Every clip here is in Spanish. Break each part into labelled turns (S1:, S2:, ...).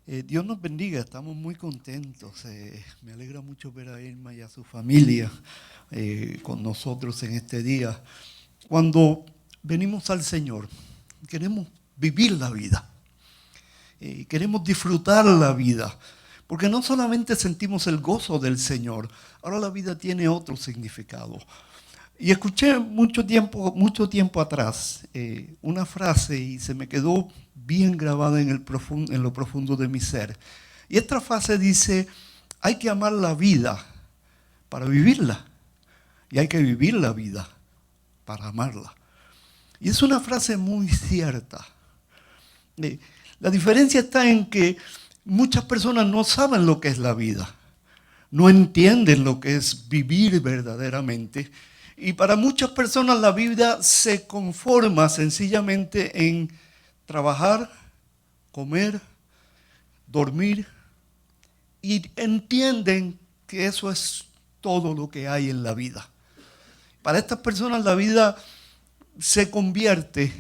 S1: Dios nos bendiga, estamos muy contentos. Me alegra mucho ver a Irma y a su familia con nosotros en este día. Cuando venimos al Señor, queremos vivir la vida, queremos disfrutar la vida, porque no solamente sentimos el gozo del Señor, ahora la vida tiene otro significado. Y escuché mucho tiempo atrás una frase y se me quedó bien grabada en lo profundo de mi ser. Y esta frase dice, hay que amar la vida para vivirla y hay que vivir la vida para amarla. Y es una frase muy cierta. La diferencia está en que muchas personas no saben lo que es la vida, no entienden lo que es vivir verdaderamente. Y para muchas personas la vida se conforma sencillamente en trabajar, comer, dormir, y entienden que eso es todo lo que hay en la vida. Para estas personas la vida se convierte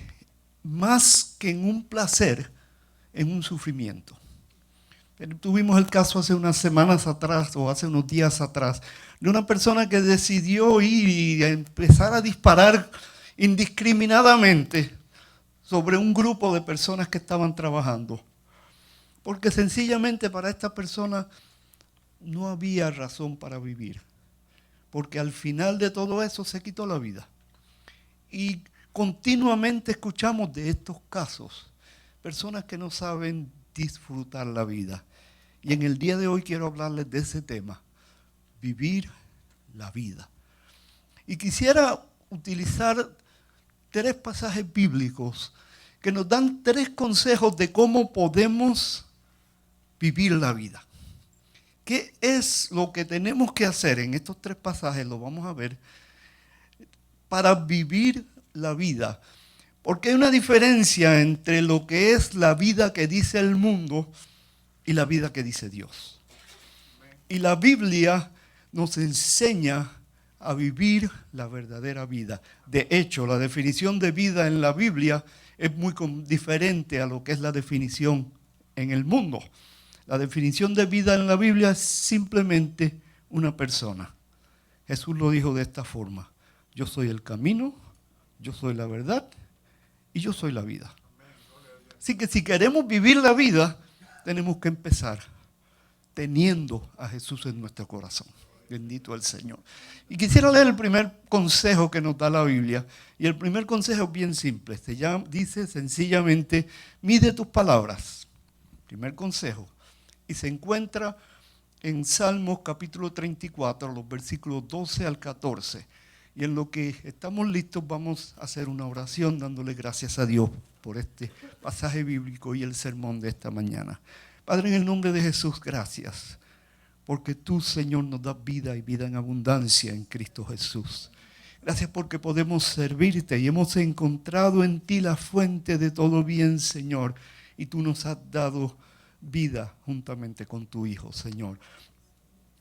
S1: más que en un placer, en un sufrimiento. Tuvimos el caso hace unas semanas atrás o hace unos días atrás de una persona que decidió ir y empezar a disparar indiscriminadamente sobre un grupo de personas que estaban trabajando. Porque sencillamente para esta persona no había razón para vivir. Porque al final de todo eso se quitó la vida. Y continuamente escuchamos de estos casos, personas que no saben disfrutar la vida. Y en el día de hoy quiero hablarles de ese tema, vivir la vida. Y quisiera utilizar 3 pasajes bíblicos que nos dan 3 consejos de cómo podemos vivir la vida. ¿Qué es lo que tenemos que hacer? En estos 3 pasajes lo vamos a ver para vivir la vida. Porque hay una diferencia entre lo que es la vida que dice el mundo y la vida que dice Dios. Y la Biblia nos enseña a vivir la verdadera vida. De hecho, la definición de vida en la Biblia es muy diferente a lo que es la definición en el mundo. La definición de vida en la Biblia es simplemente una persona. Jesús lo dijo de esta forma: yo soy el camino, yo soy la verdad y yo soy la vida. Así que si queremos vivir la vida, tenemos que empezar teniendo a Jesús en nuestro corazón. Bendito el Señor. Y quisiera leer el primer consejo que nos da la Biblia. Y el primer consejo es bien simple. Dice sencillamente, mide tus palabras. Primer consejo. Y se encuentra en Salmos capítulo 34, los versículos 12 al 14. Y en lo que estamos listos vamos a hacer una oración dándole gracias a Dios por este pasaje bíblico y el sermón de esta mañana. Padre, en el nombre de Jesús, gracias, porque tú, Señor, nos das vida y vida en abundancia en Cristo Jesús. Gracias porque podemos servirte y hemos encontrado en ti la fuente de todo bien, Señor, y tú nos has dado vida juntamente con tu Hijo, Señor.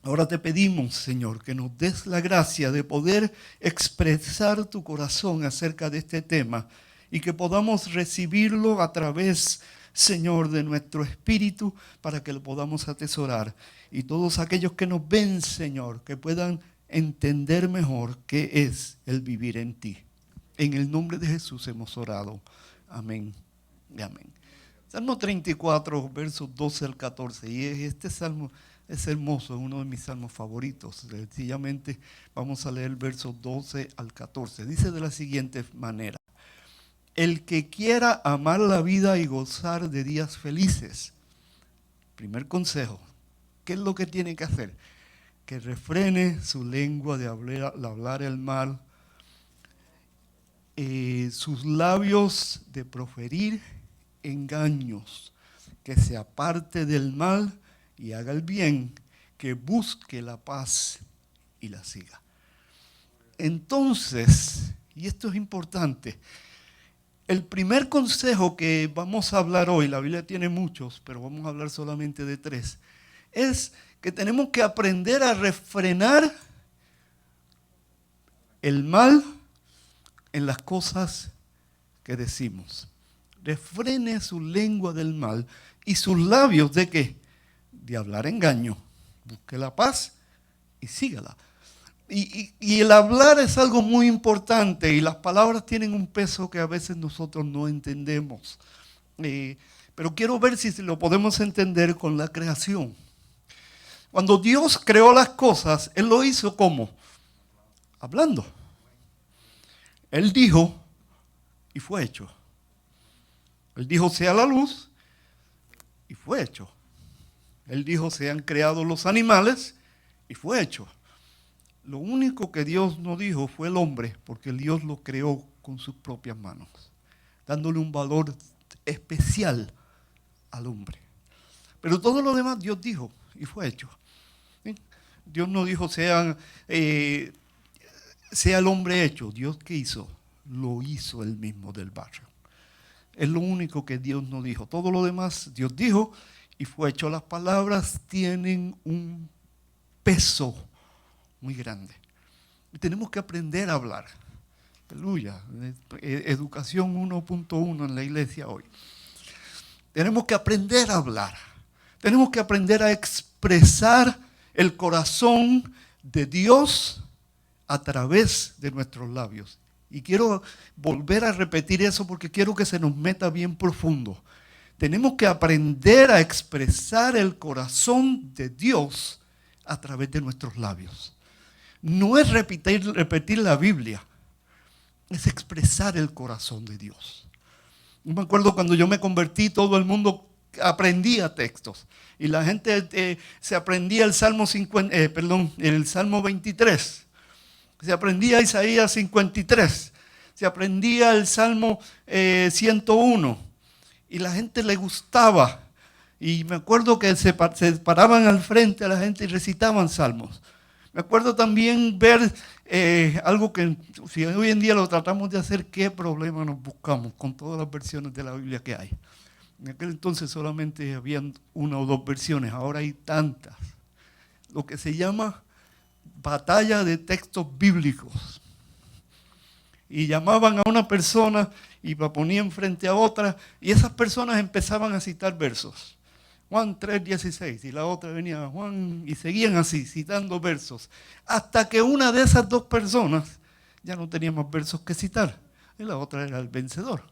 S1: Ahora te pedimos, Señor, que nos des la gracia de poder expresar tu corazón acerca de este tema y que podamos recibirlo a través, Señor, de nuestro espíritu para que lo podamos atesorar. Y todos aquellos que nos ven, Señor, que puedan entender mejor qué es el vivir en ti. En el nombre de Jesús hemos orado. Amén y amén. Salmo 34, versos 12 al 14. Y este salmo es hermoso, es uno de mis salmos favoritos. Sencillamente vamos a leer el verso 12 al 14. Dice de la siguiente manera: el que quiera amar la vida y gozar de días felices. Primer consejo, ¿qué es lo que tiene que hacer? Que refrene su lengua de hablar el mal, sus labios de proferir engaños, que se aparte del mal y haga el bien, que busque la paz y la siga. Entonces, y esto es importante, el primer consejo que vamos a hablar hoy, la Biblia tiene muchos, pero vamos a hablar solamente de 3, es que tenemos que aprender a refrenar el mal en las cosas que decimos. Refrene su lengua del mal ¿Y sus labios de qué? De hablar engaño. Busque la paz y sígala. Y el hablar es algo muy importante y las palabras tienen un peso que a veces nosotros no entendemos. Pero quiero ver si lo podemos entender con la creación. Cuando Dios creó las cosas, Él lo hizo ¿cómo? Hablando. Él dijo y fue hecho. Él dijo sea la luz y fue hecho. Él dijo sean creados los animales y fue hecho. Lo único que Dios no dijo fue el hombre, porque Dios lo creó con sus propias manos, dándole un valor especial al hombre. Pero todo lo demás Dios dijo y fue hecho. ¿Sí? Dios no dijo sea el hombre hecho. Dios ¿qué hizo? Lo hizo él mismo del barro. Es lo único que Dios no dijo. Todo lo demás Dios dijo y fue hecho. Las palabras tienen un peso muy grande. Y tenemos que aprender a hablar. Aleluya. Educación 1.1 en la iglesia hoy. Tenemos que aprender a hablar. Tenemos que aprender a expresar el corazón de Dios a través de nuestros labios. Y quiero volver a repetir eso porque quiero que se nos meta bien profundo. Tenemos que aprender a expresar el corazón de Dios a través de nuestros labios. No es repetir la Biblia, es expresar el corazón de Dios. Yo me acuerdo cuando yo me convertí, todo el mundo aprendía textos. Y la gente se aprendía el Salmo 23. Se aprendía Isaías 53. Se aprendía el Salmo 101. Y la gente le gustaba. Y me acuerdo que se paraban al frente a la gente y recitaban salmos. Me acuerdo también ver algo que si hoy en día lo tratamos de hacer, ¿qué problema nos buscamos con todas las versiones de la Biblia que hay? En aquel entonces solamente habían una o dos versiones, ahora hay tantas. Lo que se llama batalla de textos bíblicos. Y llamaban a una persona y la ponían frente a otra y esas personas empezaban a citar versos. Juan 3:16 y la otra venía Juan y seguían así citando versos hasta que una de esas dos personas ya no tenía más versos que citar y la otra era el vencedor.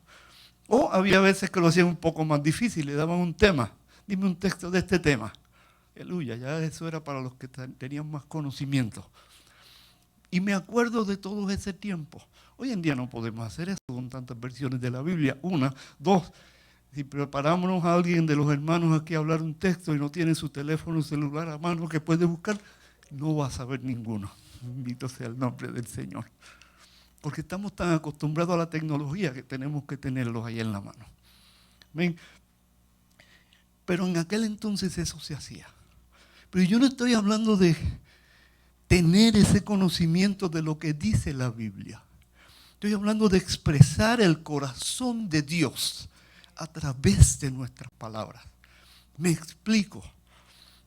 S1: O había veces que lo hacían un poco más difícil, le daban un tema, dime un texto de este tema. Aleluya, ya eso era para los que tenían más conocimiento. Y me acuerdo de todo ese tiempo. Hoy en día no podemos hacer eso con tantas versiones de la Biblia. Una, dos. Si preparamos a alguien de los hermanos aquí a hablar un texto y no tiene su teléfono celular a mano que puede buscar, no va a saber ninguno. Bendito sea el nombre del Señor. Porque estamos tan acostumbrados a la tecnología que tenemos que tenerlos ahí en la mano. ¿Ven? Pero en aquel entonces eso se hacía. Pero yo no estoy hablando de tener ese conocimiento de lo que dice la Biblia. Estoy hablando de expresar el corazón de Dios a través de nuestras palabras. Me explico.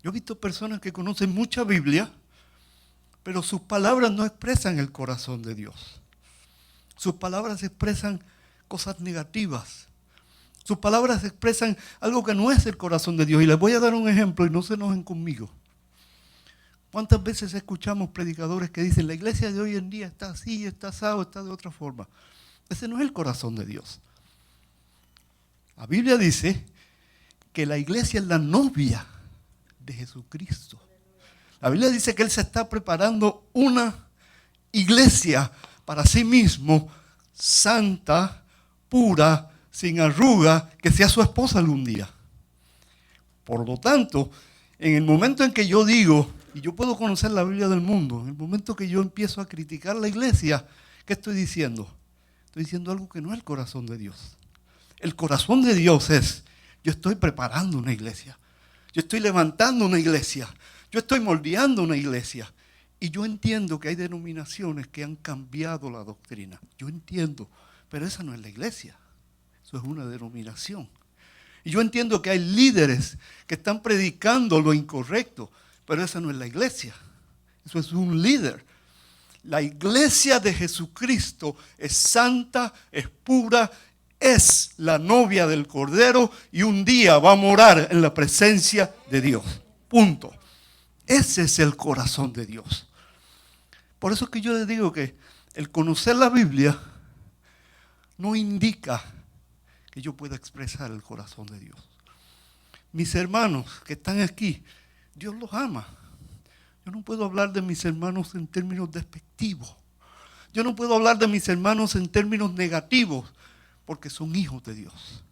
S1: Yo he visto personas que conocen mucha Biblia, pero sus palabras no expresan el corazón de Dios. Sus palabras expresan cosas negativas. Sus palabras expresan algo que no es el corazón de Dios. Y les voy a dar un ejemplo y no se enojen conmigo. ¿Cuántas veces escuchamos predicadores que dicen la iglesia de hoy en día está así, está asado, está de otra forma? Ese no es el corazón de Dios. La Biblia dice que la iglesia es la novia de Jesucristo. La Biblia dice que Él se está preparando una iglesia para sí mismo, santa, pura, sin arruga, que sea su esposa algún día. Por lo tanto, en el momento en que yo digo, y yo puedo conocer la Biblia del mundo, en el momento que yo empiezo a criticar la iglesia, ¿qué estoy diciendo? Estoy diciendo algo que no es el corazón de Dios. El corazón de Dios es, yo estoy preparando una iglesia, yo estoy levantando una iglesia, yo estoy moldeando una iglesia. Y yo entiendo que hay denominaciones que han cambiado la doctrina. Yo entiendo, pero esa no es la iglesia. Eso es una denominación. Y yo entiendo que hay líderes que están predicando lo incorrecto, pero esa no es la iglesia. Eso es un líder. La iglesia de Jesucristo es santa, es pura es la novia del Cordero y un día va a morar en la presencia de Dios. Punto. Ese es el corazón de Dios. Por eso es que yo les digo que el conocer la Biblia no indica que yo pueda expresar el corazón de Dios. Mis hermanos que están aquí, Dios los ama. Yo no puedo hablar de mis hermanos en términos despectivos. Yo no puedo hablar de mis hermanos en términos negativos, porque son hijos de Dios.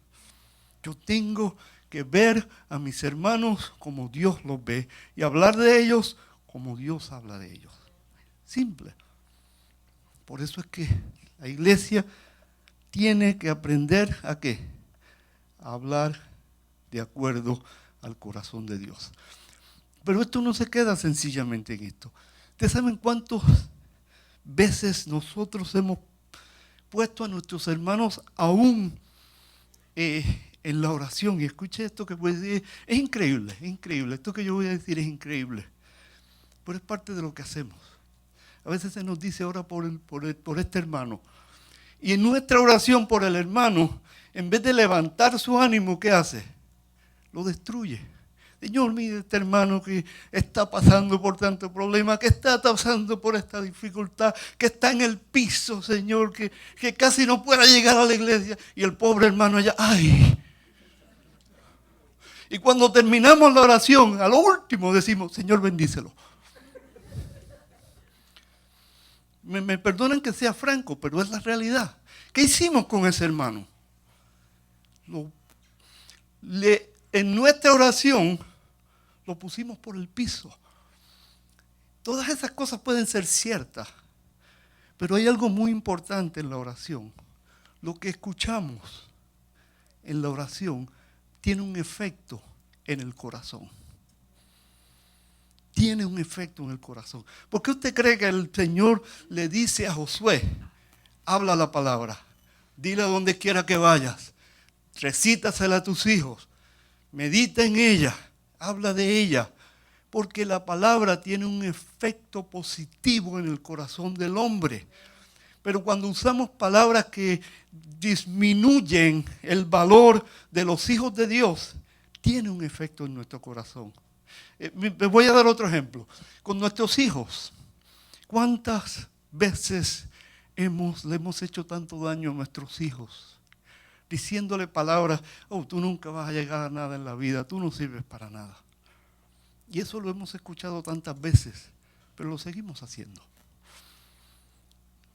S1: Yo tengo que ver a mis hermanos como Dios los ve y hablar de ellos como Dios habla de ellos. Simple. Por eso es que la iglesia tiene que aprender ¿a qué? A hablar de acuerdo al corazón de Dios. Pero esto no se queda sencillamente en esto. ¿Ustedes saben cuántas veces nosotros hemos puesto a nuestros hermanos aún en la oración? Y escuche esto que voy a decir, es increíble, es increíble. Esto que yo voy a decir es increíble. Pero es parte de lo que hacemos. A veces se nos dice ora por este hermano. Y en nuestra oración por el hermano, en vez de levantar su ánimo, ¿qué hace? Lo destruye. Señor, mire este hermano que está pasando por tanto problema, que está pasando por esta dificultad, que está en el piso, Señor, que casi no pueda llegar a la iglesia. Y el pobre hermano allá, ¡ay! Y cuando terminamos la oración, a lo último decimos, Señor, bendícelo. Me perdonan que sea franco, pero es la realidad. ¿Qué hicimos con ese hermano? En nuestra oración lo pusimos por el piso. Todas esas cosas pueden ser ciertas, pero hay algo muy importante en la oración. Lo que escuchamos en la oración tiene un efecto en el corazón. Tiene un efecto en el corazón. ¿Por qué usted cree que el Señor le dice a Josué, habla la palabra, dile a donde quiera que vayas, recítasela a tus hijos, medita en ella, habla de ella? Porque la palabra tiene un efecto positivo en el corazón del hombre. Pero cuando usamos palabras que disminuyen el valor de los hijos de Dios, tiene un efecto en nuestro corazón. Me voy a dar otro ejemplo. Con nuestros hijos, ¿cuántas veces le hemos hecho tanto daño a nuestros hijos? Diciéndole palabras, oh, tú nunca vas a llegar a nada en la vida, tú no sirves para nada. Y eso lo hemos escuchado tantas veces, pero lo seguimos haciendo.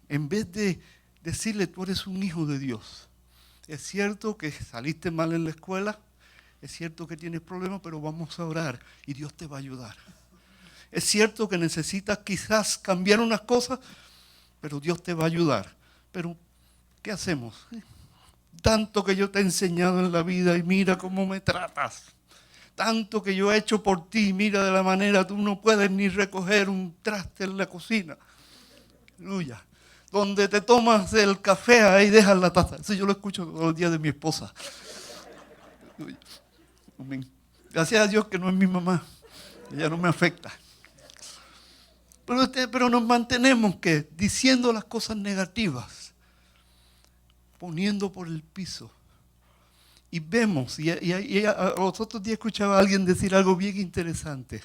S1: En vez de decirle, tú eres un hijo de Dios. Es cierto que saliste mal en la escuela, es cierto que tienes problemas, pero vamos a orar y Dios te va a ayudar. Es cierto que necesitas quizás cambiar unas cosas, pero Dios te va a ayudar. Pero, ¿qué hacemos? Tanto que yo te he enseñado en la vida y mira cómo me tratas. Tanto que yo he hecho por ti, mira de la manera, tú no puedes ni recoger un traste en la cocina. Aleluya. Donde te tomas el café, ahí dejas la taza. Eso yo lo escucho todos los días de mi esposa. Aleluya. Amén. Gracias a Dios que no es mi mamá. Ella no me afecta. Pero nos mantenemos que diciendo las cosas negativas, poniendo por el piso. Y vemos, y los otros días escuchaba a alguien decir algo bien interesante.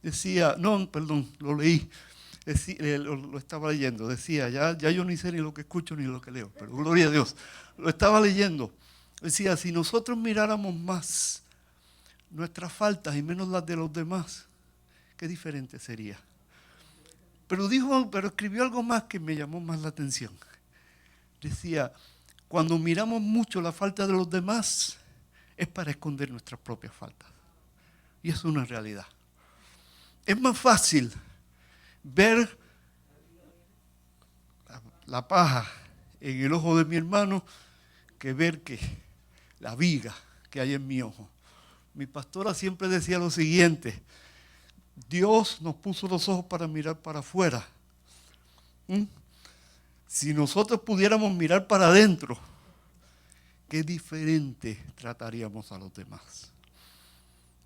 S1: Decía, lo leí, lo estaba leyendo. Decía, ya yo ni sé ni lo que escucho ni lo que leo, pero gloria a Dios. Lo estaba leyendo. Decía, si nosotros miráramos más nuestras faltas y menos las de los demás, qué diferente sería. Pero escribió algo más que me llamó más la atención. Decía, cuando miramos mucho la falta de los demás, es para esconder nuestras propias faltas. Y eso es una realidad. Es más fácil ver la paja en el ojo de mi hermano que ver la viga que hay en mi ojo. Mi pastora siempre decía lo siguiente: Dios nos puso los ojos para mirar para afuera. Si nosotros pudiéramos mirar para adentro, qué diferente trataríamos a los demás.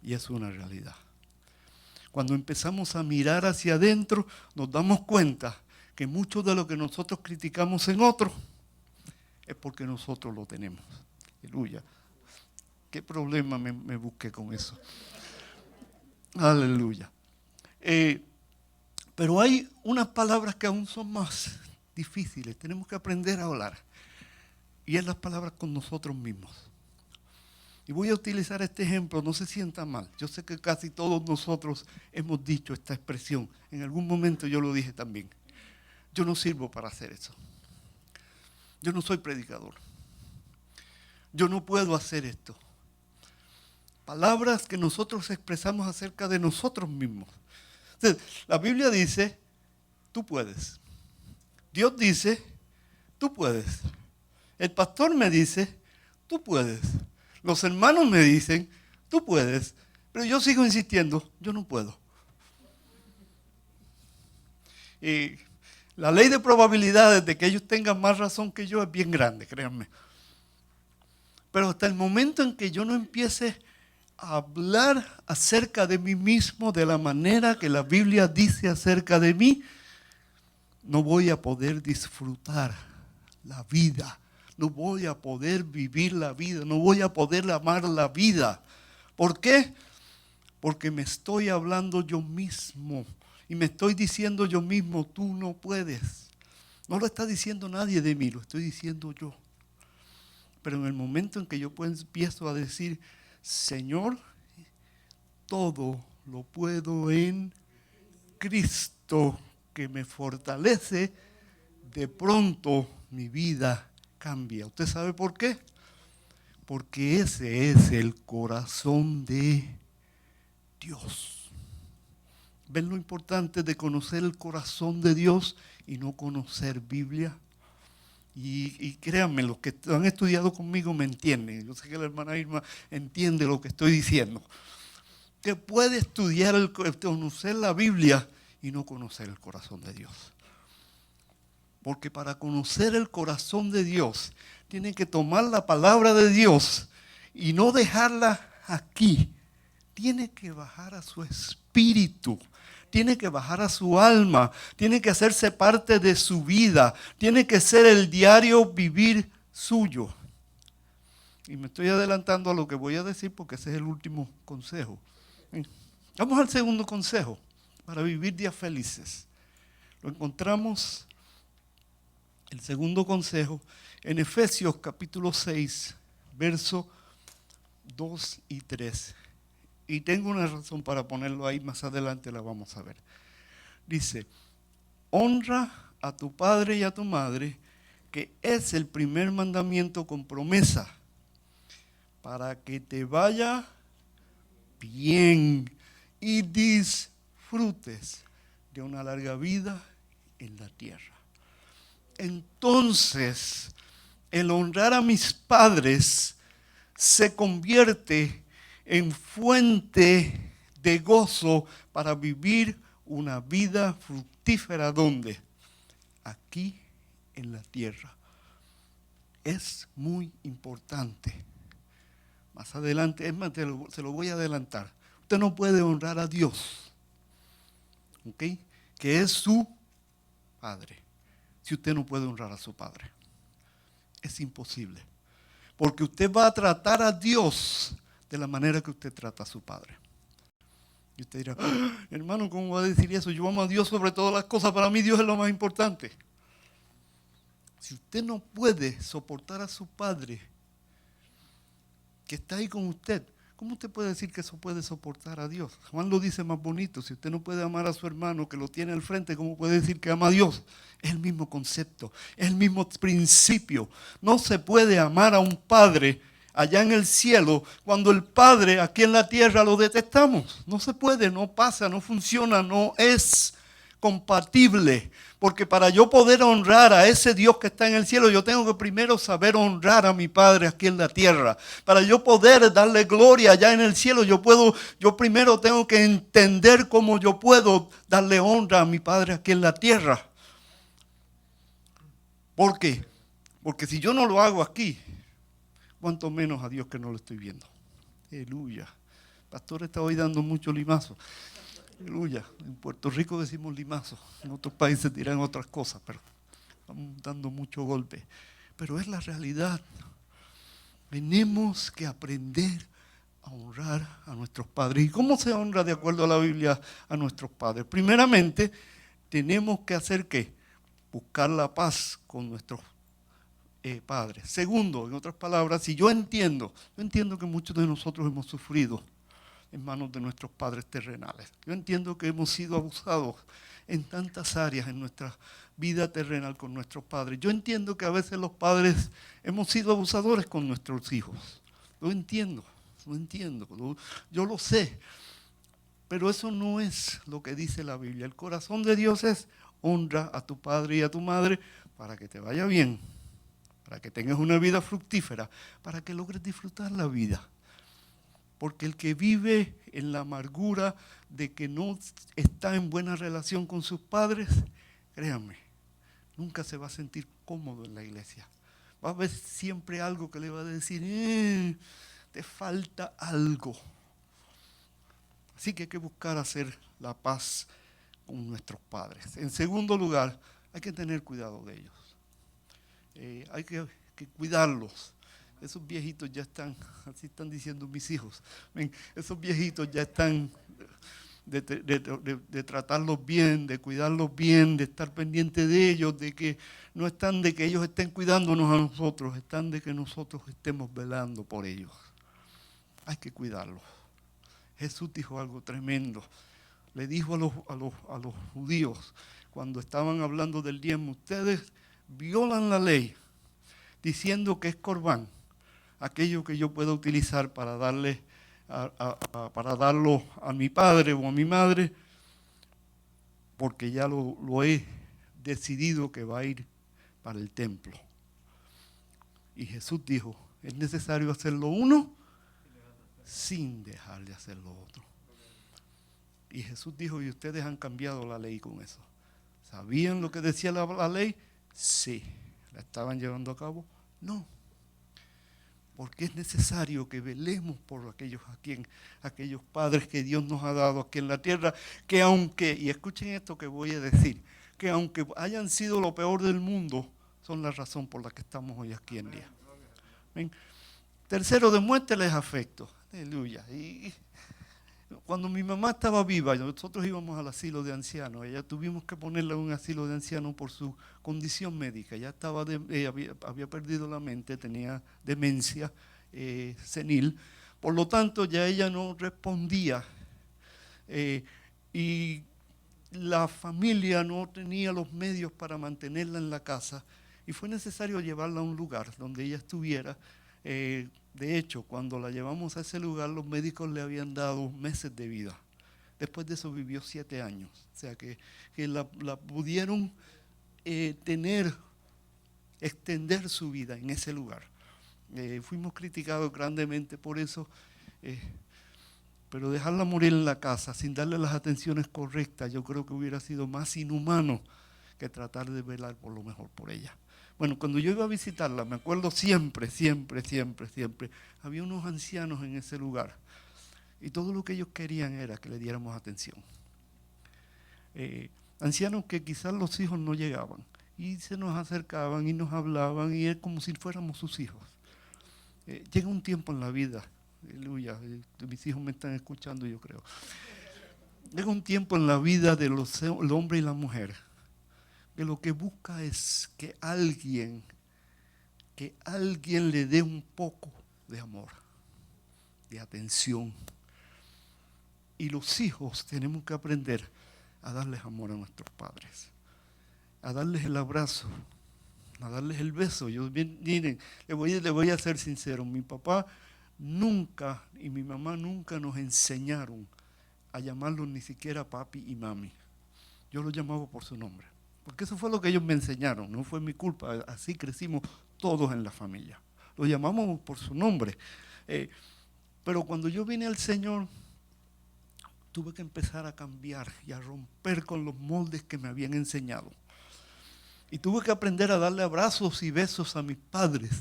S1: Y es una realidad. Cuando empezamos a mirar hacia adentro, nos damos cuenta que mucho de lo que nosotros criticamos en otros es porque nosotros lo tenemos. Aleluya. ¿Qué problema me busqué con eso? Aleluya. Pero hay unas palabras que aún son más difíciles. Tenemos que aprender a hablar. Y es las palabras con nosotros mismos. Y voy a utilizar este ejemplo, no se sienta mal. Yo sé que casi todos nosotros hemos dicho esta expresión. En algún momento yo lo dije también. Yo no sirvo para hacer eso. Yo no soy predicador. Yo no puedo hacer esto. Palabras que nosotros expresamos acerca de nosotros mismos. Entonces, la Biblia dice, tú puedes. Dios dice, tú puedes. El pastor me dice, tú puedes. Los hermanos me dicen, tú puedes. Pero yo sigo insistiendo, yo no puedo. Y la ley de probabilidades de que ellos tengan más razón que yo es bien grande, créanme. Pero hasta el momento en que yo no empiece a hablar acerca de mí mismo de la manera que la Biblia dice acerca de mí, no voy a poder disfrutar la vida, no voy a poder vivir la vida, no voy a poder amar la vida. ¿Por qué? Porque me estoy hablando yo mismo y me estoy diciendo yo mismo, tú no puedes. No lo está diciendo nadie de mí, lo estoy diciendo yo. Pero en el momento en que yo empiezo a decir, Señor, todo lo puedo en Cristo que me fortalece, de pronto mi vida cambia. ¿Usted sabe por qué? Porque ese es el corazón de Dios. ¿Ven lo importante de conocer el corazón de Dios y no conocer Biblia? Y créanme, los que han estudiado conmigo me entienden. Yo sé que la hermana Irma entiende lo que estoy diciendo. Que puede estudiar, conocer la Biblia y no conocer el corazón de Dios. Porque para conocer el corazón de Dios, tiene que tomar la palabra de Dios y no dejarla aquí. Tiene que bajar a su espíritu. Tiene que bajar a su alma, tiene que hacerse parte de su vida, tiene que ser el diario vivir suyo. Y me estoy adelantando a lo que voy a decir porque ese es el último consejo. Vamos al segundo consejo, para vivir días felices. Lo encontramos, el segundo consejo, en Efesios capítulo 6, versos 2 y 3. Y tengo una razón para ponerlo ahí, más adelante la vamos a ver. Dice, honra a tu padre y a tu madre, que es el primer mandamiento con promesa, para que te vaya bien y disfrutes de una larga vida en la tierra. Entonces, el honrar a mis padres se convierte en fuente de gozo para vivir una vida fructífera. ¿Dónde? Aquí en la tierra. Es muy importante. Más adelante, es más, se lo voy a adelantar. Usted no puede honrar a Dios, ¿ok? Que es su Padre, si usted no puede honrar a su Padre. Es imposible. Porque usted va a tratar a Dios de la manera que usted trata a su Padre. Y usted dirá, hermano, ¿cómo va a decir eso? Yo amo a Dios sobre todas las cosas. Para mí Dios es lo más importante. Si usted no puede soportar a su Padre, que está ahí con usted, ¿cómo usted puede decir que eso puede soportar a Dios? Juan lo dice más bonito. Si usted no puede amar a su hermano que lo tiene al frente, ¿cómo puede decir que ama a Dios? Es el mismo concepto, es el mismo principio. No se puede amar a un padre allá en el cielo cuando el Padre aquí en la tierra lo detestamos. No se puede, no pasa, no funciona, no es compatible. Porque para yo poder honrar a ese Dios que está en el cielo, yo tengo que primero saber honrar a mi Padre aquí en la tierra. Para yo poder darle gloria allá en el cielo, yo primero tengo que entender cómo yo puedo darle honra a mi Padre aquí en la tierra. ¿Por qué? Porque si yo no lo hago aquí, cuánto menos a Dios que no lo estoy viendo. Aleluya. El pastor está hoy dando mucho limazo. Aleluya. En Puerto Rico decimos limazo. En otros países dirán otras cosas, pero estamos dando mucho golpe. pero es la realidad. Tenemos que aprender a honrar a nuestros padres. ¿Y cómo se honra de acuerdo a la Biblia a nuestros padres? Primeramente, tenemos que hacer ¿qué? Buscar la paz con nuestros padres. Segundo, en otras palabras, si yo entiendo que muchos de nosotros hemos sufrido en manos de nuestros padres terrenales. Yo entiendo que hemos sido abusados en tantas áreas en nuestra vida terrenal con nuestros padres. Yo entiendo que a veces los padres hemos sido abusadores con nuestros hijos. Lo entiendo, yo lo sé. Pero eso no es lo que dice la Biblia. El corazón de Dios es honra a tu padre y a tu madre para que te vaya bien, para que tengas una vida fructífera, para que logres disfrutar la vida. Porque el que vive en la amargura de que no está en buena relación con sus padres, créanme, nunca se va a sentir cómodo en la iglesia. Va a haber siempre algo que le va a decir, te falta algo. Así que hay que buscar hacer la paz con nuestros padres. En segundo lugar, hay que tener cuidado de ellos. Hay que cuidarlos. Esos viejitos ya están, así están diciendo mis hijos, esos viejitos ya están de tratarlos bien, de cuidarlos bien, de estar pendiente de ellos, de que no están de que ellos estén cuidándonos a nosotros, están de que nosotros estemos velando por ellos. Hay que cuidarlos. Jesús dijo algo tremendo. Le dijo a los judíos, cuando estaban hablando del diezmo, ustedes violan la ley diciendo que es corbán, aquello que yo pueda utilizar para darle para darlo a mi padre o a mi madre, porque ya lo he decidido que va a ir para el templo. Y Jesús dijo, es necesario hacer lo uno sin dejar de hacer lo otro. Y Jesús dijo, y ustedes han cambiado la ley con eso. ¿Sabían lo que decía la ley? Sí. ¿La estaban llevando a cabo? No. Porque es necesario que velemos por aquellos padres que Dios nos ha dado aquí en la tierra, que aunque, y escuchen esto que voy a decir, que aunque hayan sido lo peor del mundo, son la razón por la que estamos hoy aquí en día. ¿Ven? Tercero, demuéstreles afecto. Aleluya. Y cuando mi mamá estaba viva, nosotros íbamos al asilo de ancianos. Ella tuvimos que ponerla en un asilo de ancianos por su condición médica. Ella había perdido la mente, tenía demencia senil. Por lo tanto, ya ella no respondía. Y la familia no tenía los medios para mantenerla en la casa. Y fue necesario llevarla a un lugar donde ella estuviera. De hecho, cuando la llevamos a ese lugar, los médicos le habían dado meses de vida. Después de eso vivió 7 años. O sea que la pudieron extender su vida en ese lugar. Fuimos criticados grandemente por eso, pero dejarla morir en la casa sin darle las atenciones correctas, yo creo que hubiera sido más inhumano que tratar de velar por lo mejor por ella. Bueno, cuando yo iba a visitarla, me acuerdo siempre, había unos ancianos en ese lugar y todo lo que ellos querían era que le diéramos atención. Ancianos que quizás los hijos no llegaban y se nos acercaban y nos hablaban y es como si fuéramos sus hijos. Llega un tiempo en la vida, aleluya, mis hijos me están escuchando yo creo. Llega un tiempo en la vida del hombre y la mujer que lo que busca es que alguien le dé un poco de amor, de atención. Y los hijos tenemos que aprender a darles amor a nuestros padres, a darles el abrazo, a darles el beso. Miren, le voy a ser sincero, mi papá nunca y mi mamá nunca nos enseñaron a llamarlos ni siquiera papi y mami. Yo los llamaba por su nombre. Porque eso fue lo que ellos me enseñaron, no fue mi culpa, así crecimos todos en la familia. Lo llamamos por su nombre. Pero cuando yo vine al Señor, tuve que empezar a cambiar y a romper con los moldes que me habían enseñado. Y tuve que aprender a darle abrazos y besos a mis padres,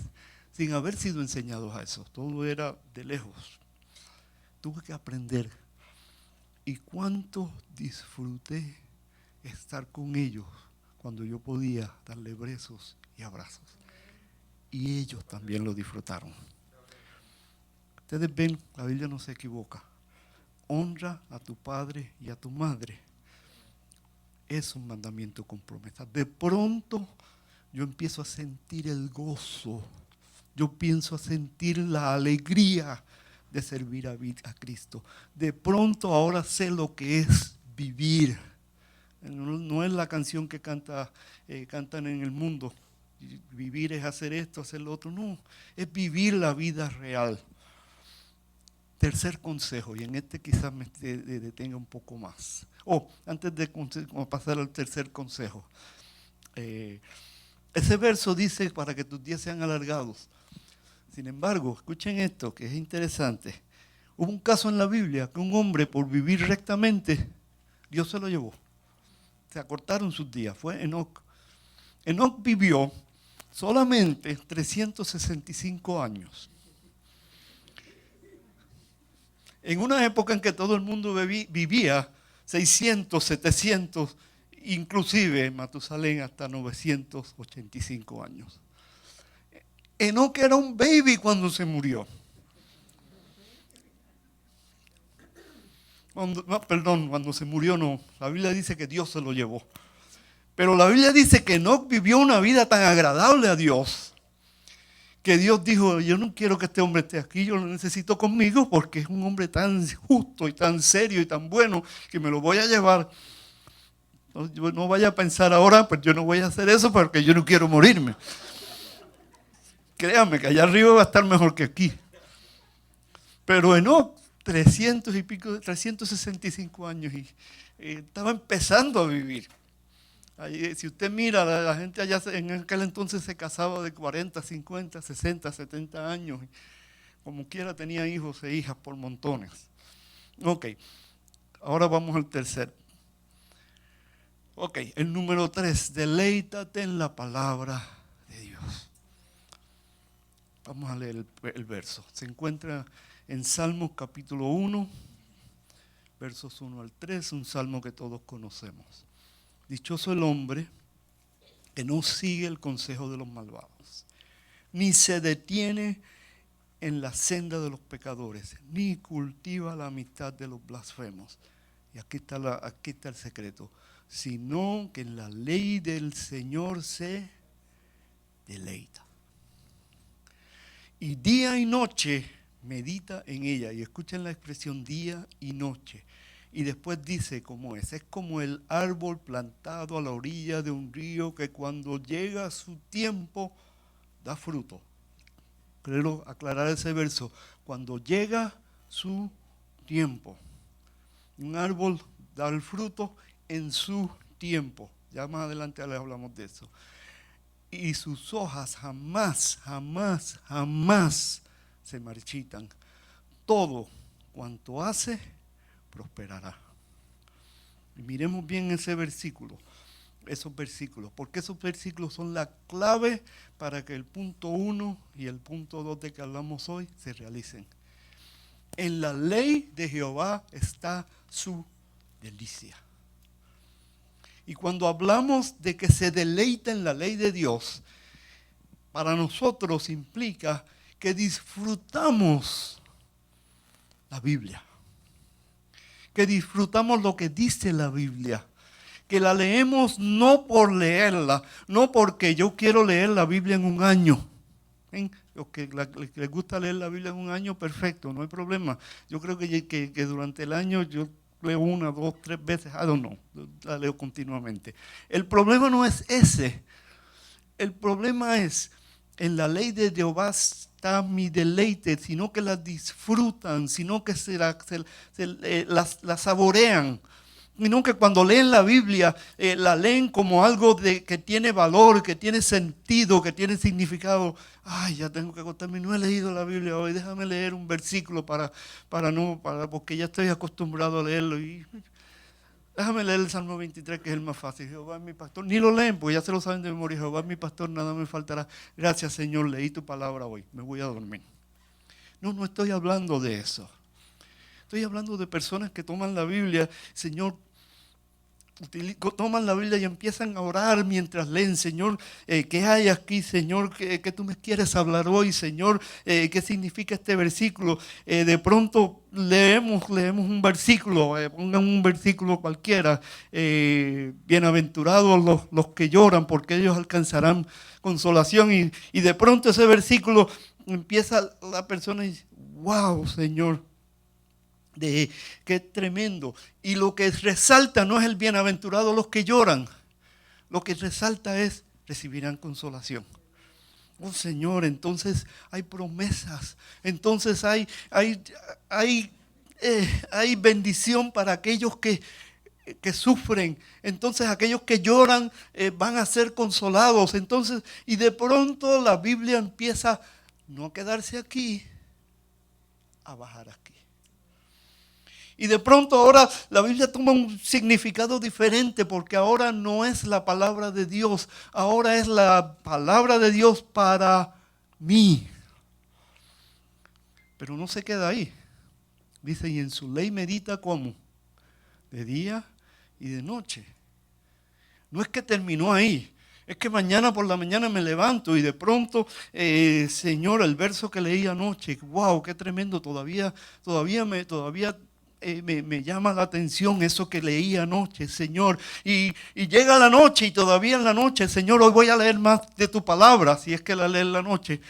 S1: sin haber sido enseñados a eso. Todo era de lejos. Tuve que aprender. Y cuánto disfruté estar con ellos cuando yo podía darle besos y abrazos. y ellos también lo disfrutaron. Ustedes ven, la Biblia no se equivoca. Honra a tu padre y a tu madre. Es un mandamiento con promesa. De pronto yo empiezo a sentir el gozo. Yo pienso a sentir la alegría de servir a Cristo. De pronto ahora sé lo que es vivir. No es la canción que cantan en el mundo. Vivir es hacer esto, hacer lo otro. No, es vivir la vida real. Tercer consejo, y en este quizás me detenga un poco más. Antes de pasar al tercer consejo. Ese verso dice para que tus días sean alargados. Sin embargo, escuchen esto, que es interesante. Hubo un caso en la Biblia que un hombre, por vivir rectamente, Dios se lo llevó. Se acortaron sus días. Fue Enoc. Enoc vivió solamente 365 años. En una época en que todo el mundo vivía 600, 700, inclusive Matusalén hasta 985 años. Enoc era un baby cuando se murió. Cuando se murió no. La Biblia dice que Dios se lo llevó. Pero la Biblia dice que Enoc vivió una vida tan agradable a Dios que Dios dijo, yo no quiero que este hombre esté aquí, yo lo necesito conmigo porque es un hombre tan justo y tan serio y tan bueno que me lo voy a llevar. Yo no vaya a pensar ahora, pues yo no voy a hacer eso porque yo no quiero morirme. Créanme que allá arriba va a estar mejor que aquí. Pero Enoc, 365 años y estaba empezando a vivir. Si usted mira, la gente allá en aquel entonces se casaba de 40, 50, 60, 70 años. Como quiera tenía hijos e hijas por montones. Ok, ahora vamos al tercer. Ok, el número 3, deleítate en la palabra de Dios. Vamos a leer el verso. Se encuentra en Salmos capítulo 1, versos 1 al 3, un salmo que todos conocemos. Dichoso el hombre que no sigue el consejo de los malvados, ni se detiene en la senda de los pecadores, ni cultiva la amistad de los blasfemos. Y aquí está el secreto. Sino que en la ley del Señor se deleita. Y día y noche medita en ella. Y escuchen la expresión día y noche. Y después dice cómo es como el árbol plantado a la orilla de un río que cuando llega su tiempo da fruto. Quiero aclarar ese verso. Cuando llega su tiempo. Un árbol da el fruto en su tiempo. Ya más adelante les hablamos de eso. Y sus hojas jamás se marchitan. Todo cuanto hace prosperará. Y miremos bien esos versículos, porque esos versículos son la clave para que el punto 1 y el punto 2 de que hablamos hoy se realicen. En la ley de Jehová está su delicia. Y cuando hablamos de que se deleita en la ley de Dios, para nosotros implica que disfrutamos la Biblia. Que disfrutamos lo que dice la Biblia, que la leemos no por leerla, no porque yo quiero leer la Biblia en un año. Los que les gusta leer la Biblia en un año, perfecto, no hay problema. Yo creo que durante el año yo leo 1, 2, 3 veces, la leo continuamente. El problema no es ese, el problema es en la ley de Jehová está mi deleite, sino que las disfrutan, sino que la saborean. Sino que cuando leen la Biblia, la leen como algo que tiene valor, que tiene sentido, que tiene significado. Ay, ya tengo que acostarme, no he leído la Biblia hoy, déjame leer un versículo porque ya estoy acostumbrado a leerlo. Y déjame leer el Salmo 23, que es el más fácil. Jehová es mi pastor. Ni lo leen, porque ya se lo saben de memoria. Jehová es mi pastor, nada me faltará. Gracias, Señor, leí tu palabra hoy. Me voy a dormir. No estoy hablando de eso. Estoy hablando de personas que toman la Biblia. Señor, toman la Biblia y empiezan a orar mientras leen. Señor, ¿qué hay aquí, Señor? ¿Qué tú me quieres hablar hoy, Señor? ¿Qué significa este versículo? De pronto leemos un versículo, pongan un versículo cualquiera. Bienaventurados los que lloran, porque ellos alcanzarán consolación. Y de pronto ese versículo empieza la persona y dice, wow, Señor. Qué tremendo. Y lo que resalta no es el bienaventurado los que lloran. Lo que resalta es recibirán consolación. Oh Señor, entonces hay promesas. Entonces hay bendición para aquellos que sufren. Entonces aquellos que lloran van a ser consolados. Entonces, y de pronto la Biblia empieza no a quedarse aquí, a bajar aquí. Y de pronto ahora la Biblia toma un significado diferente, porque ahora no es la palabra de Dios, ahora es la palabra de Dios para mí. Pero no se queda ahí. Dice, y en su ley medita ¿cómo? De día y de noche. No es que terminó ahí. Es que mañana por la mañana me levanto y de pronto, Señor, el verso que leí anoche, wow, qué tremendo, todavía me llama la atención eso que leí anoche, Señor. Y llega la noche y todavía en la noche, Señor, hoy voy a leer más de tu palabra, si es que la leo en la noche.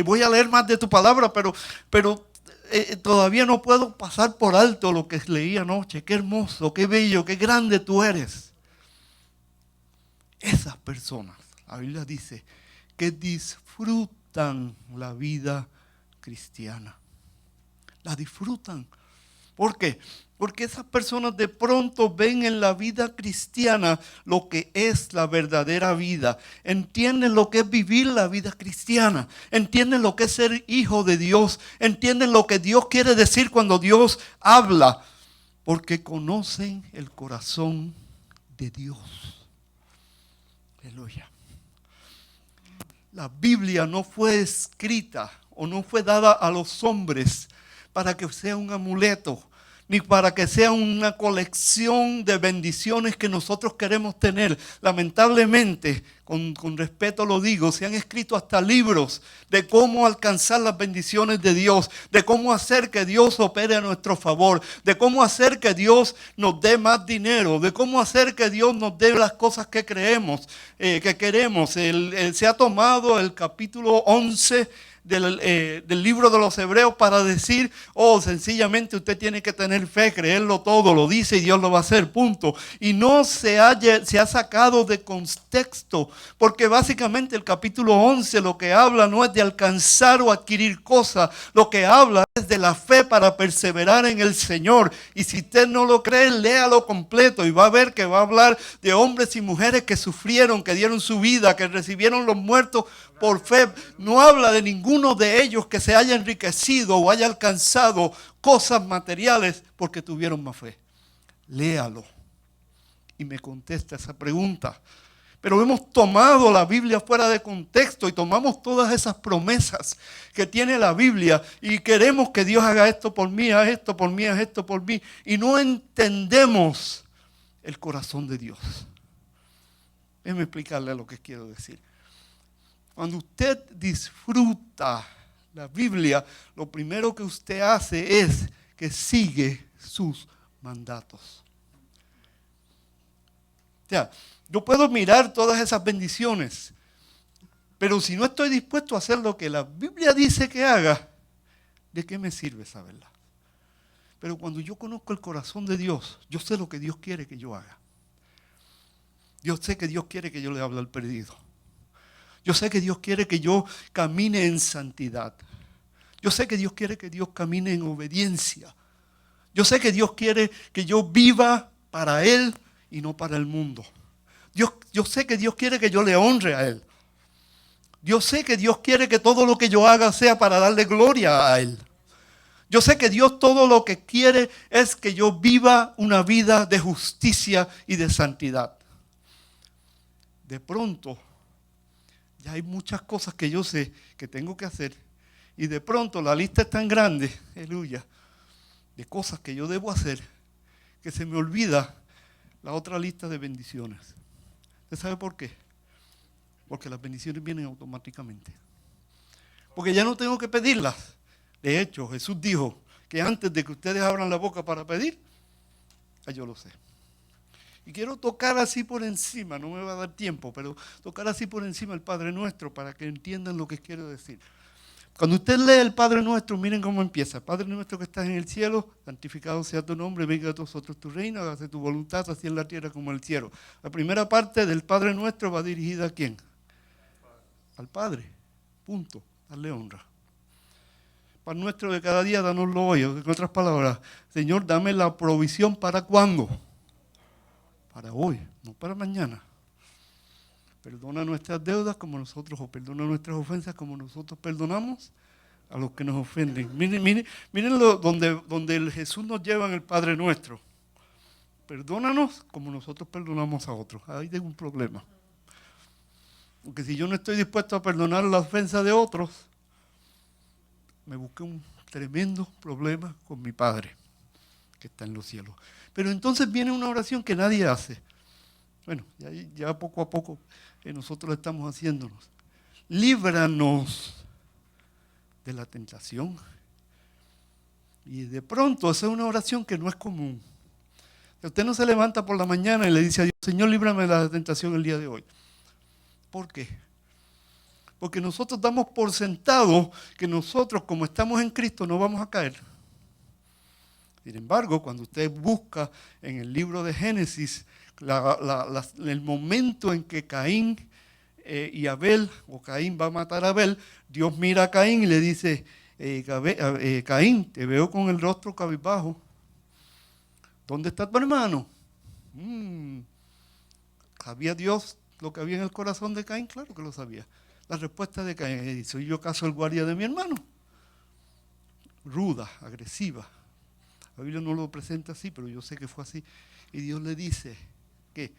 S1: Voy a leer más de tu palabra, pero todavía no puedo pasar por alto lo que leí anoche. Qué hermoso, qué bello, qué grande tú eres. Esas personas, la Biblia dice, que disfrutan la vida cristiana. La disfrutan. ¿Por qué? Porque esas personas de pronto ven en la vida cristiana lo que es la verdadera vida. Entienden lo que es vivir la vida cristiana. Entienden lo que es ser hijo de Dios. Entienden lo que Dios quiere decir cuando Dios habla. Porque conocen el corazón de Dios. Aleluya. La Biblia no fue escrita o no fue dada a los hombres para que sea un amuleto, ni para que sea una colección de bendiciones que nosotros queremos tener. Lamentablemente, con respeto lo digo, se han escrito hasta libros de cómo alcanzar las bendiciones de Dios, de cómo hacer que Dios opere a nuestro favor, de cómo hacer que Dios nos dé más dinero, de cómo hacer que Dios nos dé las cosas que creemos, que queremos. Se ha tomado el capítulo 11 del libro de los Hebreos para decir, sencillamente usted tiene que tener fe, creerlo todo, lo dice y Dios lo va a hacer, punto. Y no se ha sacado de contexto, porque básicamente el capítulo 11 lo que habla no es de alcanzar o adquirir cosas, lo que habla es de la fe para perseverar en el Señor. Y si usted no lo cree, léalo completo y va a ver que va a hablar de hombres y mujeres que sufrieron, que dieron su vida, que recibieron los muertos por fe. No habla de ninguno de ellos que se haya enriquecido o haya alcanzado cosas materiales porque tuvieron más fe. Léalo y me contesta esa pregunta. Pero hemos tomado la Biblia fuera de contexto y tomamos todas esas promesas que tiene la Biblia y queremos que Dios haga esto por mí, haga esto por mí, haga esto por mí. Y no entendemos el corazón de Dios. Déjeme explicarle lo que quiero decir. Cuando usted disfruta la Biblia, lo primero que usted hace es que sigue sus mandatos. O sea, yo puedo mirar todas esas bendiciones, pero si no estoy dispuesto a hacer lo que la Biblia dice que haga, ¿de qué me sirve saberla? Pero cuando yo conozco el corazón de Dios, yo sé lo que Dios quiere que yo haga. Yo sé que Dios quiere que yo le hable al perdido. Yo sé que Dios quiere que yo camine en santidad. Yo sé que Dios quiere que Dios camine en obediencia. Yo sé que Dios quiere que yo viva para Él y no para el mundo. Yo sé que Dios quiere que yo le honre a Él. Yo sé que Dios quiere que todo lo que yo haga sea para darle gloria a Él. Yo sé que Dios todo lo que quiere es que yo viva una vida de justicia y de santidad. De pronto, ya hay muchas cosas que yo sé que tengo que hacer. Y de pronto la lista es tan grande, aleluya, de cosas que yo debo hacer, que se me olvida la otra lista de bendiciones. ¿Usted sabe por qué? Porque las bendiciones vienen automáticamente. Porque ya no tengo que pedirlas. De hecho, Jesús dijo que antes de que ustedes abran la boca para pedir, yo lo sé. Y quiero tocar así por encima, no me va a dar tiempo, pero tocar así por encima el Padre Nuestro para que entiendan lo que quiero decir. Cuando usted lee el Padre Nuestro, miren cómo empieza. Padre Nuestro que estás en el cielo, santificado sea tu nombre, venga a nosotros tu reino, hágase tu voluntad, así en la tierra como en el cielo. La primera parte del Padre Nuestro va dirigida ¿a quién? Al Padre. Punto. Darle honra. Pan nuestro de cada día, danoslo hoy. En otras palabras, Señor, dame la provisión para ¿cuándo? Para hoy, no para mañana. Perdona nuestras deudas como nosotros, o perdona nuestras ofensas como nosotros perdonamos a los que nos ofenden. Miren donde Jesús nos lleva en el Padre Nuestro. Perdónanos como nosotros perdonamos a otros. Ahí tengo un problema. Porque si yo no estoy dispuesto a perdonar la ofensa de otros, me busqué un tremendo problema con mi Padre que está en los cielos. Pero entonces viene una oración que nadie hace. Bueno, ya poco a poco nosotros la estamos haciéndonos. Líbranos de la tentación. Y de pronto esa es una oración que no es común. Usted no se levanta por la mañana y le dice a Dios, Señor, líbrame de la tentación el día de hoy. ¿Por qué? Porque nosotros damos por sentado que nosotros, como estamos en Cristo, no vamos a caer. Sin embargo, cuando usted busca en el libro de Génesis el momento en que Caín y Abel, o Caín va a matar a Abel, Dios mira a Caín y le dice, Caín, te veo con el rostro cabizbajo. ¿Dónde está tu hermano? ¿Sabía Dios lo que había en el corazón de Caín? Claro que lo sabía. La respuesta de Caín, ¿soy yo acaso el guardia de mi hermano? Ruda, agresiva. La Biblia no lo presenta así, pero yo sé que fue así. Y Dios le dice que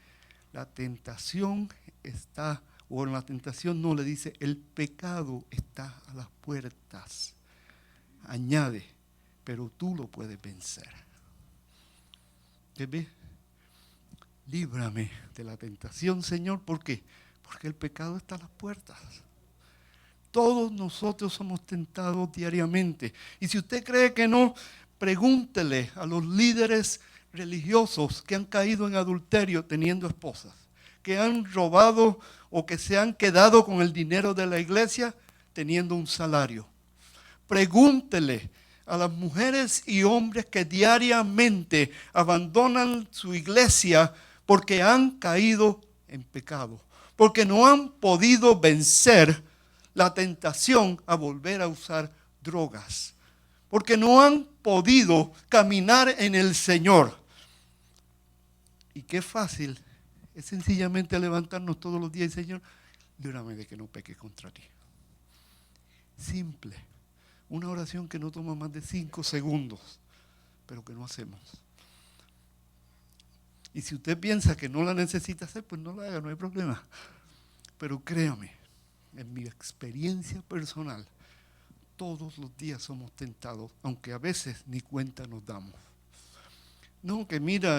S1: la tentación está, o en la tentación no, le dice, el pecado está a las puertas. Añade, pero tú lo puedes vencer. ¿Qué ves? Líbrame de la tentación, Señor. ¿Por qué? Porque el pecado está a las puertas. Todos nosotros somos tentados diariamente. Y si usted cree que no, pregúntele a los líderes religiosos que han caído en adulterio teniendo esposas, que han robado o que se han quedado con el dinero de la iglesia teniendo un salario. Pregúntele a las mujeres y hombres que diariamente abandonan su iglesia porque han caído en pecado, porque no han podido vencer la tentación a volver a usar drogas, porque no han podido caminar en el Señor. Y qué fácil es sencillamente levantarnos todos los días y Señor, líbrame de que no peque contra ti. Simple. Una oración que no toma más de 5 segundos, pero que no hacemos. Y si usted piensa que no la necesita hacer, pues no la haga, no hay problema. Pero créame, en mi experiencia personal, todos los días somos tentados, aunque a veces ni cuenta nos damos. No, que mira,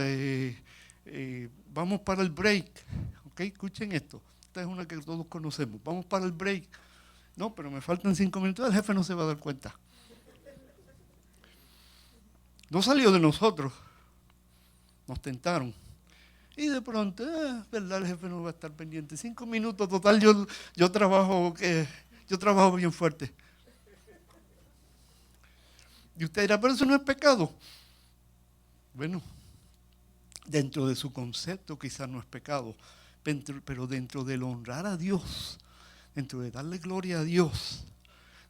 S1: vamos para el break. ¿Ok? Escuchen esto. Esta es una que todos conocemos. Vamos para el break. No, pero me faltan 5 minutos, el jefe no se va a dar cuenta. No salió de nosotros. Nos tentaron. Y de pronto, ¿verdad? El jefe no va a estar pendiente. 5 minutos, total, yo trabajo bien fuerte. Y usted dirá, pero eso no es pecado. Bueno, dentro de su concepto quizás no es pecado, pero dentro del honrar a Dios, dentro de darle gloria a Dios,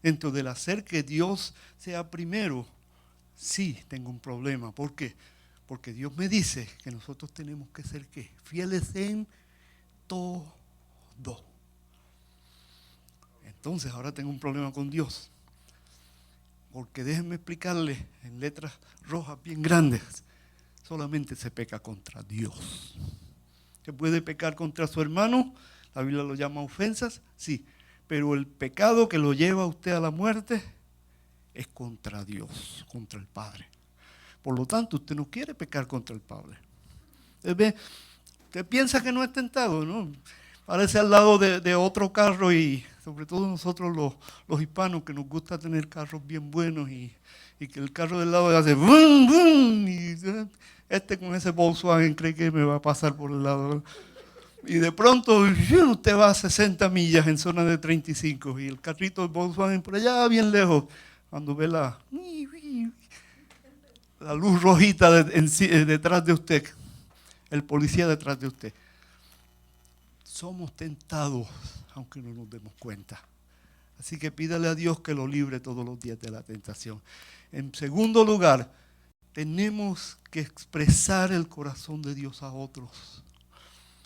S1: dentro del hacer que Dios sea primero, sí tengo un problema. ¿Por qué? Porque Dios me dice que nosotros tenemos que ser ¿qué? Fieles en todo. Entonces ahora tengo un problema con Dios. Porque déjenme explicarle en letras rojas bien grandes, solamente se peca contra Dios. ¿Se puede pecar contra su hermano? La Biblia lo llama ofensas, sí. Pero el pecado que lo lleva a usted a la muerte es contra Dios, contra el Padre. Por lo tanto, usted no quiere pecar contra el Padre. Usted piensa que no es tentado, ¿no? Parece al lado de otro carro y sobre todo nosotros los hispanos que nos gusta tener carros bien buenos y que el carro del lado hace ¡bum, bum! Y con ese Volkswagen cree que me va a pasar por el lado. Y de pronto usted va a 60 millas en zona de 35 y el carrito de Volkswagen por allá bien lejos, cuando ve la luz rojita detrás de usted, el policía detrás de usted. Somos tentados, aunque no nos demos cuenta. Así que pídale a Dios que lo libre todos los días de la tentación. En segundo lugar, tenemos que expresar el corazón de Dios a otros.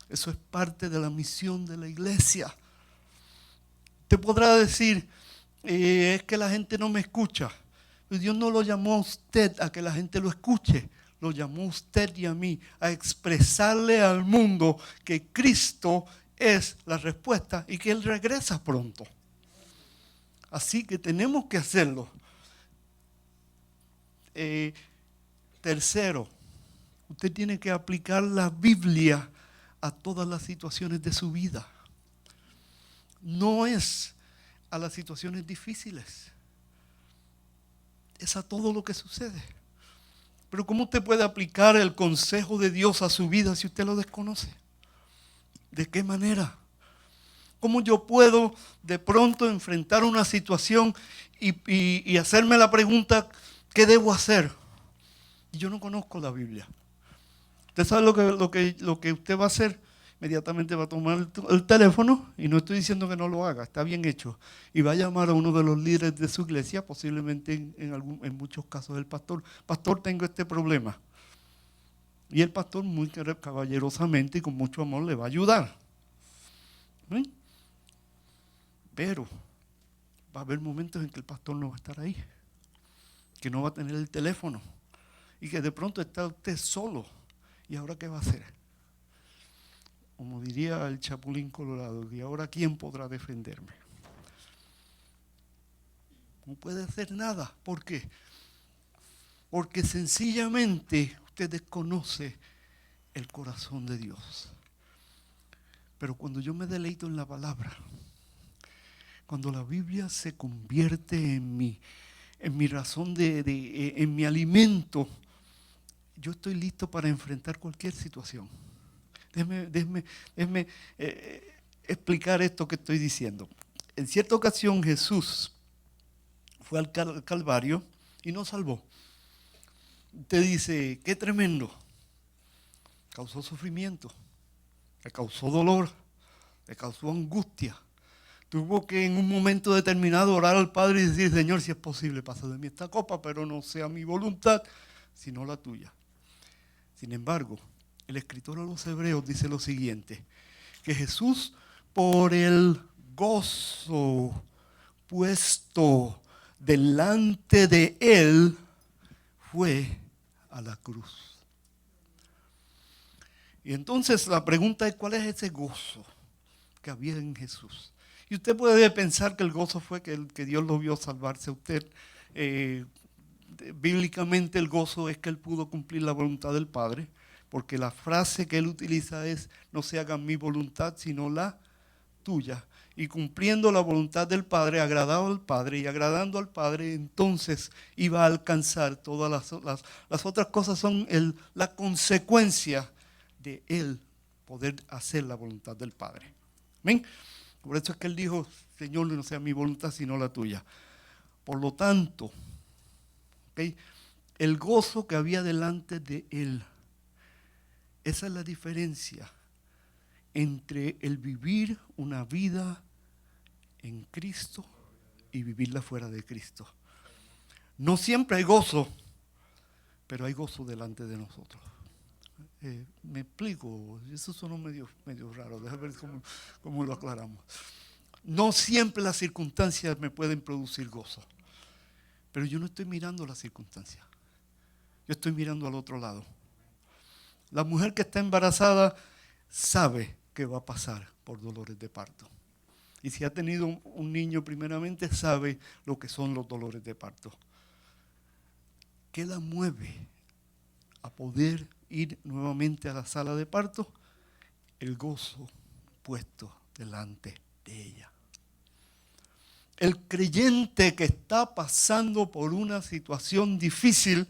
S1: Eso es parte de la misión de la iglesia. Usted podrá decir, es que la gente no me escucha. Pero Dios no lo llamó a usted a que la gente lo escuche. Lo llamó a usted y a mí a expresarle al mundo que Cristo es la respuesta y que Él regresa pronto. Así que tenemos que hacerlo. Tercero, usted tiene que aplicar la Biblia a todas las situaciones de su vida. No es a las situaciones difíciles, es a todo lo que sucede. Pero ¿cómo usted puede aplicar el consejo de Dios a su vida si usted lo desconoce? ¿De qué manera? ¿Cómo yo puedo de pronto enfrentar una situación y hacerme la pregunta, ¿qué debo hacer? Y yo no conozco la Biblia. Usted sabe lo que usted va a hacer. Inmediatamente va a tomar el teléfono, y no estoy diciendo que no lo haga, está bien hecho, y va a llamar a uno de los líderes de su iglesia, posiblemente en muchos casos el pastor. Pastor, tengo este problema. Y el pastor muy caballerosamente y con mucho amor le va a ayudar. ¿Sí? Pero va a haber momentos en que el pastor no va a estar ahí, que no va a tener el teléfono, y que de pronto está usted solo. ¿Y ahora qué va a hacer? Como diría el Chapulín Colorado, ¿y ahora quién podrá defenderme? No puede hacer nada. ¿Por qué? Porque sencillamente usted desconoce el corazón de Dios. Pero cuando yo me deleito en la palabra, cuando la Biblia se convierte en mi razón en mi alimento, yo estoy listo para enfrentar cualquier situación. Déjeme explicar esto que estoy diciendo. En cierta ocasión Jesús fue al Calvario y nos salvó. Usted dice, qué tremendo. Causó sufrimiento, le causó dolor, le causó angustia. Tuvo que en un momento determinado orar al Padre y decir, Señor, si es posible, pasa de mí esta copa, pero no sea mi voluntad, sino la tuya. Sin embargo, el escritor a los Hebreos dice lo siguiente, que Jesús, por el gozo puesto delante de él, fue a la cruz. Y entonces la pregunta es, ¿cuál es ese gozo que había en Jesús? Y usted puede pensar que el gozo fue que Dios lo vio salvarse a usted. Bíblicamente el gozo es que él pudo cumplir la voluntad del Padre, porque la frase que él utiliza es, no se haga mi voluntad, sino la tuya. Y cumpliendo la voluntad del Padre, agradado al Padre, y agradando al Padre, entonces iba a alcanzar todas las otras cosas, son la consecuencia de él poder hacer la voluntad del Padre. ¿Ven? Por eso es que él dijo, Señor, no sea mi voluntad, sino la tuya. Por lo tanto, ¿okay?, el gozo que había delante de él, esa es la diferencia entre el vivir una vida en Cristo y vivirla fuera de Cristo. No siempre hay gozo, pero hay gozo delante de nosotros. Me explico, eso suena medio raro, déjame ver cómo lo aclaramos. No siempre las circunstancias me pueden producir gozo, pero yo no estoy mirando las circunstancias, yo estoy mirando al otro lado. La mujer que está embarazada sabe que va a pasar por dolores de parto. Y si ha tenido un niño primeramente, sabe lo que son los dolores de parto. ¿Qué la mueve a poder ir nuevamente a la sala de parto, el gozo puesto delante de ella. El creyente que está pasando por una situación difícil,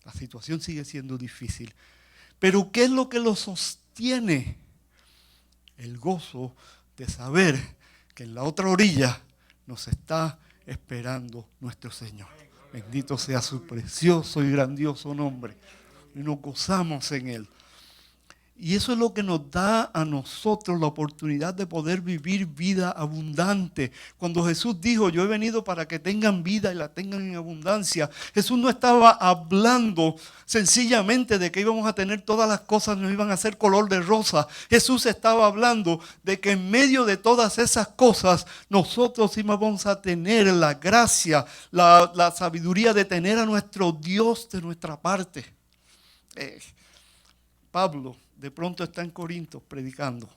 S1: la situación sigue siendo difícil, pero ¿qué es lo que lo sostiene? El gozo de saber que en la otra orilla nos está esperando nuestro Señor. Bendito sea su precioso y grandioso nombre. Y nos gozamos en Él. Y eso es lo que nos da a nosotros la oportunidad de poder vivir vida abundante. Cuando Jesús dijo, yo he venido para que tengan vida y la tengan en abundancia, Jesús no estaba hablando sencillamente de que íbamos a tener todas las cosas, nos iban a hacer color de rosa. Jesús estaba hablando de que en medio de todas esas cosas, nosotros íbamos a tener la gracia, la sabiduría de tener a nuestro Dios de nuestra parte. Pablo de pronto está en Corinto predicando.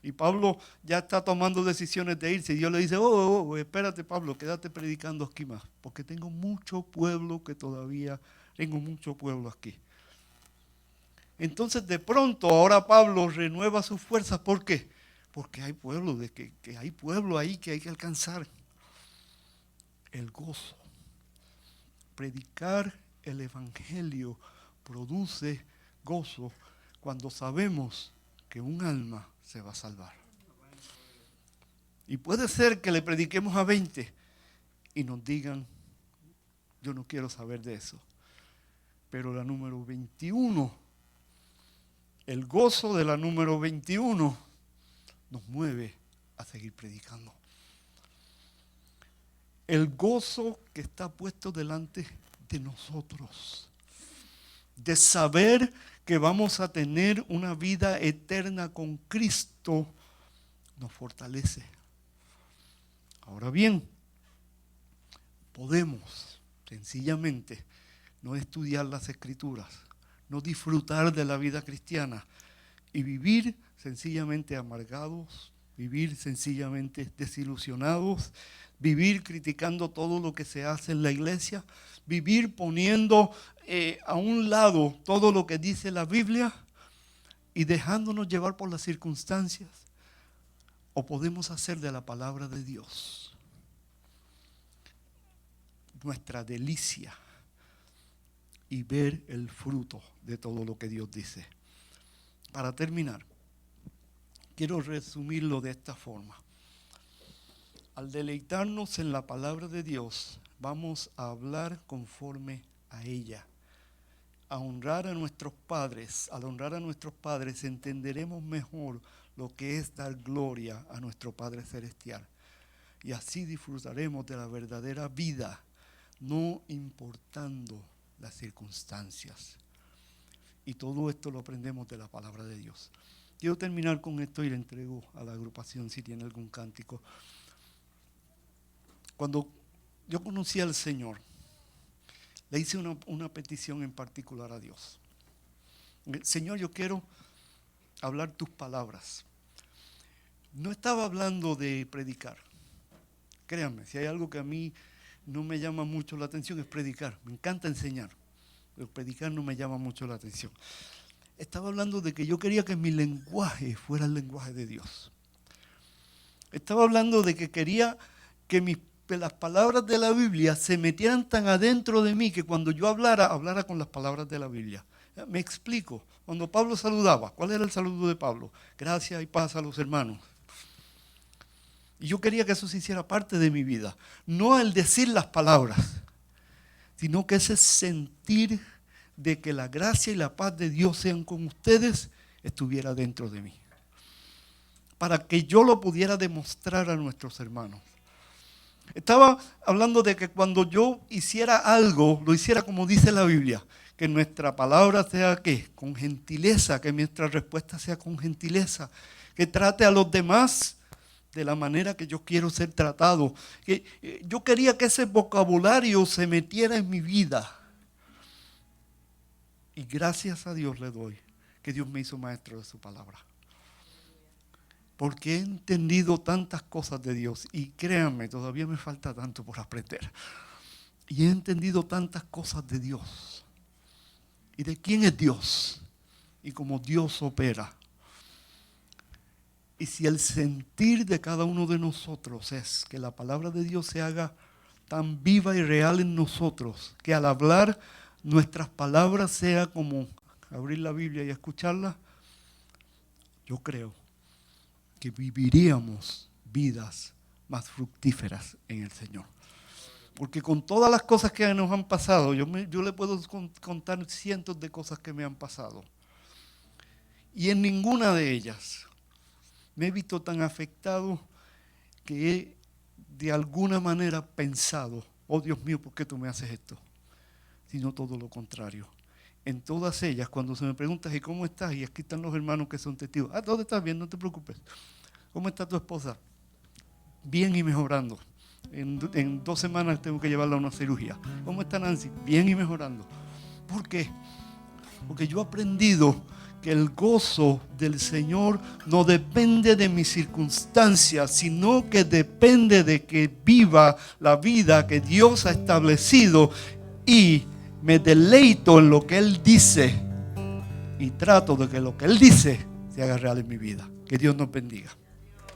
S1: Y Pablo ya está tomando decisiones de irse. Y Dios le dice, espérate Pablo, quédate predicando aquí más. Porque tengo mucho pueblo aquí. Entonces de pronto ahora Pablo renueva sus fuerzas. ¿Por qué? Porque hay pueblo, que hay pueblo ahí que hay que alcanzar. El gozo. Predicar el evangelio produce gozo cuando sabemos que un alma se va a salvar. Y puede ser que le prediquemos a 20 y nos digan, yo no quiero saber de eso. Pero la número 21, el gozo de la número 21 nos mueve a seguir predicando. El gozo que está puesto delante de nosotros, de saber que vamos a tener una vida eterna con Cristo, nos fortalece. Ahora bien, podemos sencillamente no estudiar las Escrituras, no disfrutar de la vida cristiana y vivir sencillamente amargados, vivir sencillamente desilusionados, vivir criticando todo lo que se hace en la iglesia, vivir poniendo a un lado todo lo que dice la Biblia y dejándonos llevar por las circunstancias. O podemos hacer de la palabra de Dios nuestra delicia y ver el fruto de todo lo que Dios dice. Para terminar, quiero resumirlo de esta forma. Al deleitarnos en la palabra de Dios, vamos a hablar conforme a ella. A honrar a nuestros padres. Al honrar a nuestros padres entenderemos mejor lo que es dar gloria a nuestro Padre Celestial. Y así disfrutaremos de la verdadera vida, no importando las circunstancias. Y todo esto lo aprendemos de la palabra de Dios. Quiero terminar con esto y le entrego a la agrupación si tiene algún cántico. Cuando yo conocí al Señor, le hice una petición en particular a Dios. Señor, yo quiero hablar tus palabras. No estaba hablando de predicar. Créanme, si hay algo que a mí no me llama mucho la atención es predicar. Me encanta enseñar, pero predicar no me llama mucho la atención. Estaba hablando de que yo quería que mi lenguaje fuera el lenguaje de Dios. Estaba hablando de que quería que las palabras de la Biblia se metieran tan adentro de mí que cuando yo hablara con las palabras de la Biblia. Me explico. Cuando Pablo saludaba, ¿cuál era el saludo de Pablo? Gracias y paz a los hermanos. Y yo quería que eso se hiciera parte de mi vida. No el decir las palabras, sino que ese sentir de que la gracia y la paz de Dios sean con ustedes estuviera dentro de mí. Para que yo lo pudiera demostrar a nuestros hermanos. Estaba hablando de que cuando yo hiciera algo, lo hiciera como dice la Biblia, que nuestra palabra sea ¿qué? Con gentileza, que nuestra respuesta sea con gentileza, que trate a los demás de la manera que yo quiero ser tratado. Que yo quería que ese vocabulario se metiera en mi vida. Y gracias a Dios le doy que Dios me hizo maestro de su palabra. Porque he entendido tantas cosas de Dios y créanme, todavía me falta tanto por aprender. Y he entendido tantas cosas de Dios y de quién es Dios y cómo Dios opera. Y si el sentir de cada uno de nosotros es que la palabra de Dios se haga tan viva y real en nosotros, que al hablar nuestras palabras sea como abrir la Biblia y escucharla, yo creo que viviríamos vidas más fructíferas en el Señor. Porque con todas las cosas que nos han pasado, yo le puedo contar cientos de cosas que me han pasado. Y en ninguna de ellas me he visto tan afectado que he de alguna manera pensado, oh Dios mío, ¿por qué tú me haces esto? Sino todo lo contrario. En todas ellas, cuando se me pregunta, ¿y cómo estás? Y aquí están los hermanos que son testigos. ¿Dónde estás? Bien, no te preocupes. ¿Cómo está tu esposa? Bien y mejorando. En 2 semanas tengo que llevarla a una cirugía. ¿Cómo está Nancy? Bien y mejorando. ¿Por qué? Porque yo he aprendido que el gozo del Señor no depende de mis circunstancias, sino que depende de que viva la vida que Dios ha establecido y me deleito en lo que Él dice y trato de que lo que Él dice se haga real en mi vida. Que Dios nos bendiga.